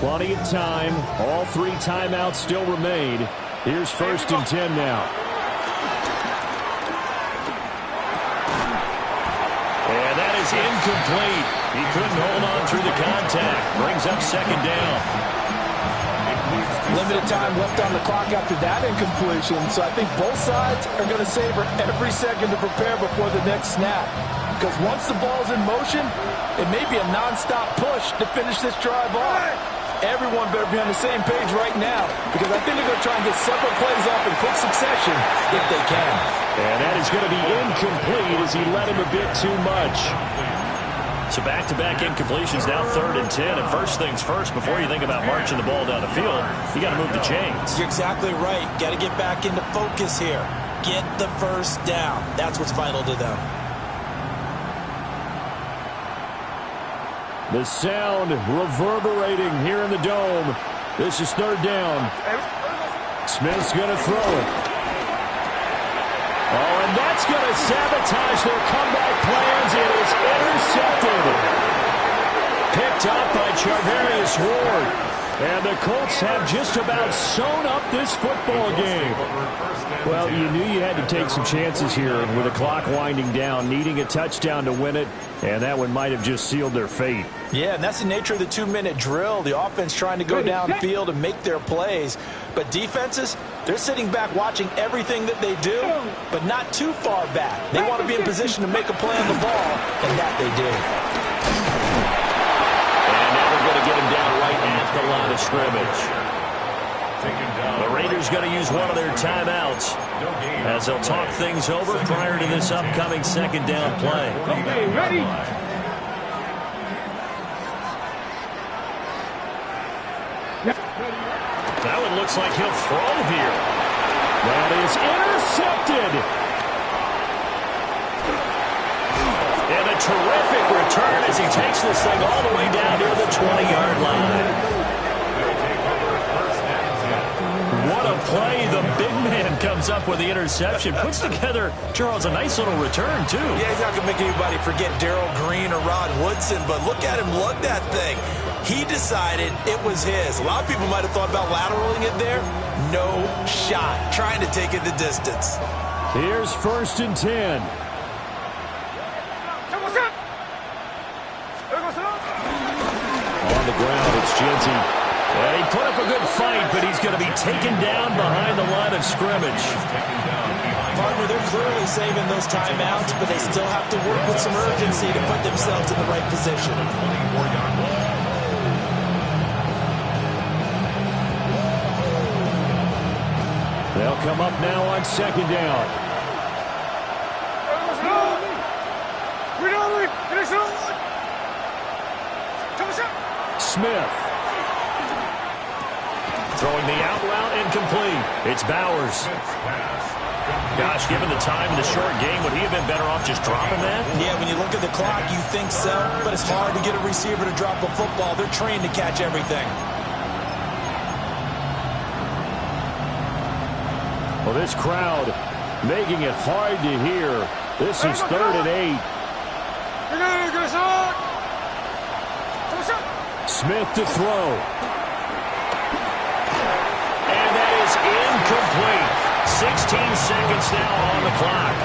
Plenty of time. All 3 timeouts still remain. Here's 1st and 10 now. And that is incomplete. He couldn't hold on through the contact. Brings up 2nd down. Limited time left on the clock after that incompletion, so I think both sides are going to savor every second to prepare before the next snap. Because once the ball's in motion, it may be a nonstop push to finish this drive off. Everyone better be on the same page right now, because I think they're going to try and get several plays off in quick succession if they can. And that is going to be incomplete as he led him a bit too much. So back-to-back incompletions, now 3rd and 10. And first things first, before you think about marching the ball down the field, you got to move the chains. You're exactly right. Got to get back into focus here. Get the first down. That's what's vital to them. The sound reverberating here in the dome. This is 3rd down. Smith's going to throw it. Oh, and that's going to sabotage their comeback plans. It is intercepted. Picked up by Charvarius Ward. And the Colts have just about sewn up this football game. Well, you knew you had to take some chances here with the clock winding down, needing a touchdown to win it, and that one might have just sealed their fate. Yeah, and that's the nature of the 2-minute drill. The offense trying to go downfield and make their plays. But defenses, they're sitting back watching everything that they do, but not too far back. They want to be in position to make a play on the ball, and that they do. And now they're going to get him down right at the line of scrimmage. The Raiders going to use one of their timeouts as they'll talk things over prior to this upcoming 2nd down play. Okay, ready? That one looks like he'll throw here. That is intercepted. And a terrific return as he takes this thing all the way down near the 20-yard line. What a play. The big man comes up with the interception. Puts together, Charles, a nice little return, too. Yeah, he's not going to make anybody forget Darrell Green or Rod Woodson, but look at him lug that thing. He decided it was his. A lot of people might have thought about lateraling it there. No shot. Trying to take it the distance. Here's 1st and 10. On the ground, it's Genty. And he put up a good fight, but he's going to be taken down behind the line of scrimmage. Partner, they're clearly saving those timeouts, but they still have to work with some urgency to put themselves in the right position. They'll come up now on 2nd down. Smith. Throwing the out route incomplete. It's Bowers. Gosh, given the time in the short game, would he have been better off just dropping that? Yeah, when you look at the clock, you think so, but it's hard to get a receiver to drop a football. They're trained to catch everything. Well, this crowd making it hard to hear. This is 3rd and 8. Smith to throw. And that is incomplete. 16 seconds now on the clock.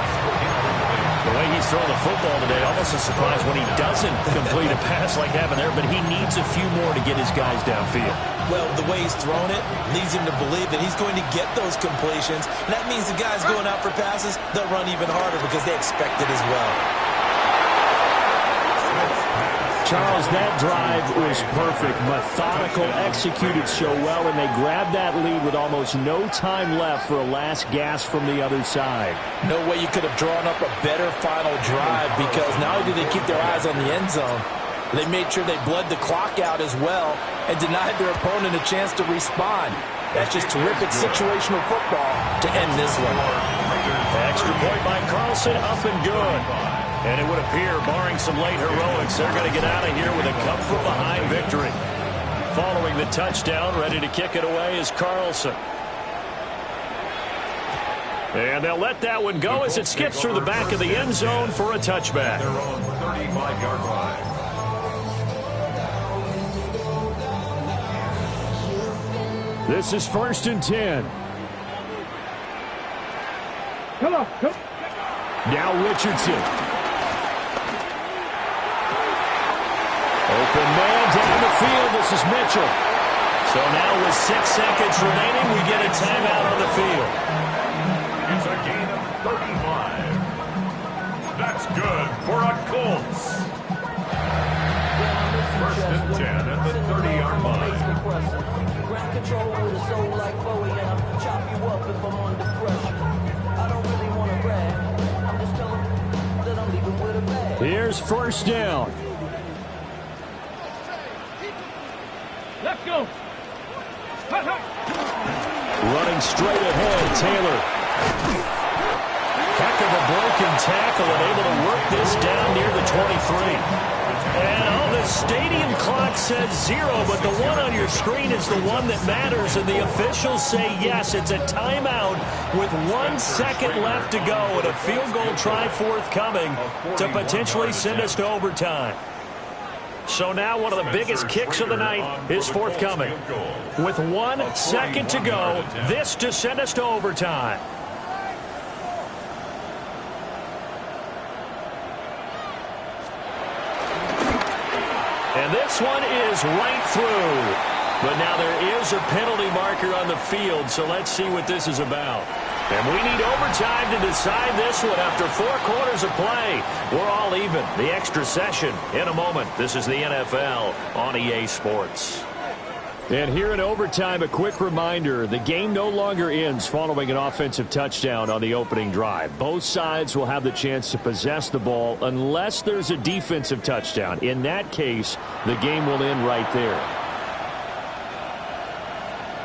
The way he's throwing the football today, almost a surprise when he doesn't complete a pass like that there, but he needs a few more to get his guys downfield. Well, the way he's thrown it leads him to believe that he's going to get those completions. And that means the guys going out for passes, they'll run even harder because they expect it as well. Charles, that drive was perfect. Methodical, executed so well, and they grabbed that lead with almost no time left for a last gasp from the other side. No way you could have drawn up a better final drive, because not only did they keep their eyes on the end zone, they made sure they bled the clock out as well and denied their opponent a chance to respond. That's just terrific situational football to end this one. Extra point by Carlson, up and good. And it would appear, barring some late heroics, they're going to get out of here with a come-from-behind victory. Following the touchdown, ready to kick it away is Carlson. And they'll let that one go as it skips through the back of the end zone for a touchback. Their own 35-yard line. This is 1st and 10. Come on. Come. Now Richardson. Open man down the field. This is Mitchell. So now with 6 seconds remaining, we get a timeout on the field. It's a gain of 35. That's good for a Colts. 1st and 10 at the 30-yard line. Ground control with a soul like Bowie, and I'll chop you up if I'm under pressure. I don't really want to brag. I'm just telling that I'm leaving with a bag. Here's 1st down. Let's go. Running straight ahead, Taylor. Heck of a broken tackle and able to work this down near the 23. And the stadium clock says 0, but the one on your screen is the one that matters, and the officials say yes, it's a timeout with 1 second left to go and a field goal try forthcoming to potentially send us to overtime. So now one of the biggest kicks of the night is forthcoming. With 1 second to go, this to send us to overtime. And this one is right through. But now there is a penalty marker on the field, so let's see what this is about. And we need overtime to decide this one after 4 quarters of play. We're all even. The extra session in a moment. This is the NFL on EA Sports. And here in overtime, a quick reminder, the game no longer ends following an offensive touchdown on the opening drive. Both sides will have the chance to possess the ball unless there's a defensive touchdown. In that case, the game will end right there.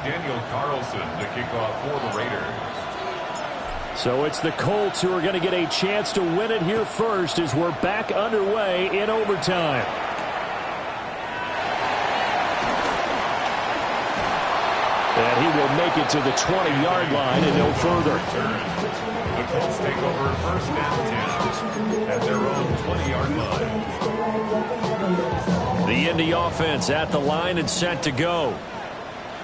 Daniel Carlson to kick off for the Raiders. So it's the Colts who are going to get a chance to win it here first as we're back underway in overtime. And he will make it to the 20-yard line and no further. The Colts take over 1st and 10 at their own 20-yard line. The Indy offense at the line and set to go.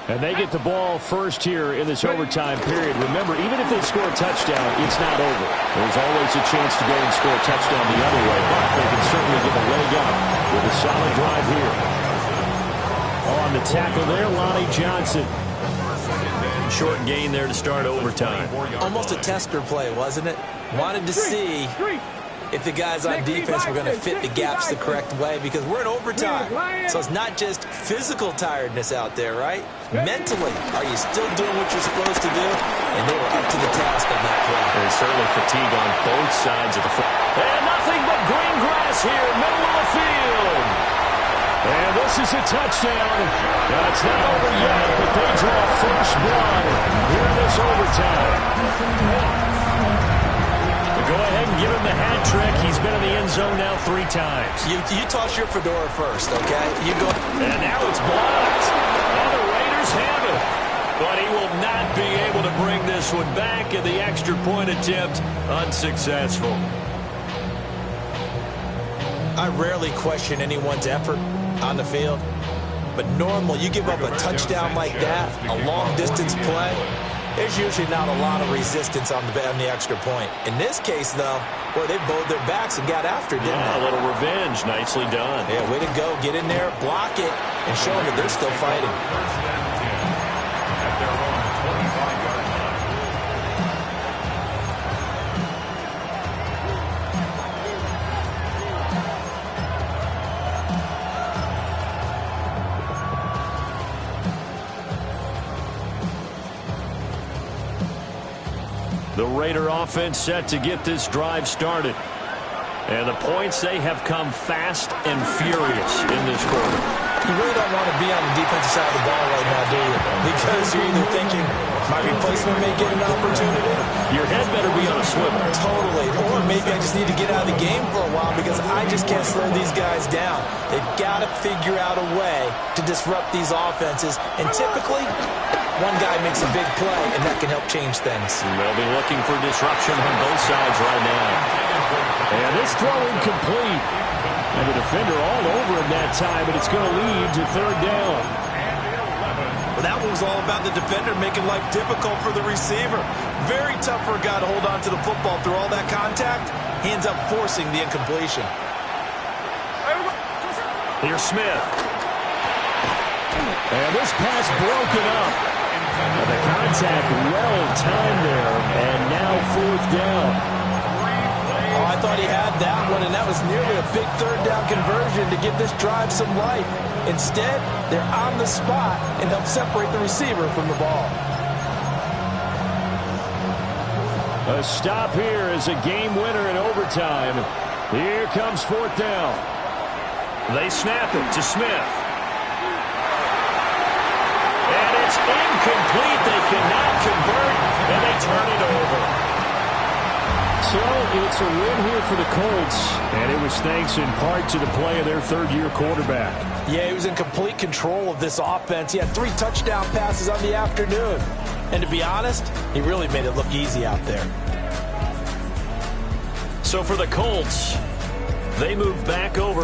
And they get the ball first here in this overtime period. Remember, even if they score a touchdown, it's not over. There's always a chance to go and score a touchdown the other way, but they can certainly get a leg up with a solid drive here. On the tackle there, Lonnie Johnson. Short gain there to start overtime. Almost a tester play, wasn't it? Wanted to see if the guys on defense were going to fit the gaps the correct way, because we're in overtime. So it's not just physical tiredness out there, right? Mentally, are you still doing what you're supposed to do? And they were up to the task on that play. There's certainly fatigue on both sides of the foot. And nothing but green grass here, middle of the field. And this is a touchdown. Now, it's not over yet, but they draw first blood here in this overtime. Go ahead and give him the hat trick. He's been in the end zone now 3 times. You toss your fedora first, okay? You go. And now it's blocked. And the Raiders have it. But he will not be able to bring this one back, and the extra point attempt unsuccessful. I rarely question anyone's effort on the field, but normally you give up a touchdown like that, a long-distance play, there's usually not a lot of resistance on the extra point. In this case, though, boy, they bowed their backs and got after it, didn't they? A little revenge. Nicely done. Yeah, way to go. Get in there, block it, and show them that they're still fighting. 1st and 10 at their own 25-yard line. The Raider offense set to get this drive started. And the points, they have come fast and furious in this quarter. You really don't want to be on the defensive side of the ball right now, do you? Because you're either thinking, my replacement may get an opportunity. Your head better be on a swivel. Totally. Or maybe I just need to get out of the game for a while because I just can't slow these guys down. They've got to figure out a way to disrupt these offenses. And typically, one guy makes a big play, and that can help change things. They'll be looking for disruption on both sides right now. And this throw incomplete. And the defender all over him that time, but it's going to lead to third down. Well, that one was all about the defender making life difficult for the receiver. Very tough for a guy to hold on to the football through all that contact. He ends up forcing the incompletion. Here's Smith. And this pass broken up. And the contact well timed there, and now fourth down. Oh, I thought he had that one, and that was nearly a big third down conversion to give this drive some life. Instead, they're on the spot and help separate the receiver from the ball. A stop here is a game winner in overtime. Here comes fourth down. They snap it to Smith. And it's incomplete. They cannot convert, and they turn it over. So it's a win here for the Colts, and it was thanks in part to the play of their third-year quarterback. Yeah, he was in complete control of this offense. He had 3 touchdown passes on the afternoon. And to be honest, he really made it look easy out there. So for the Colts, they move back over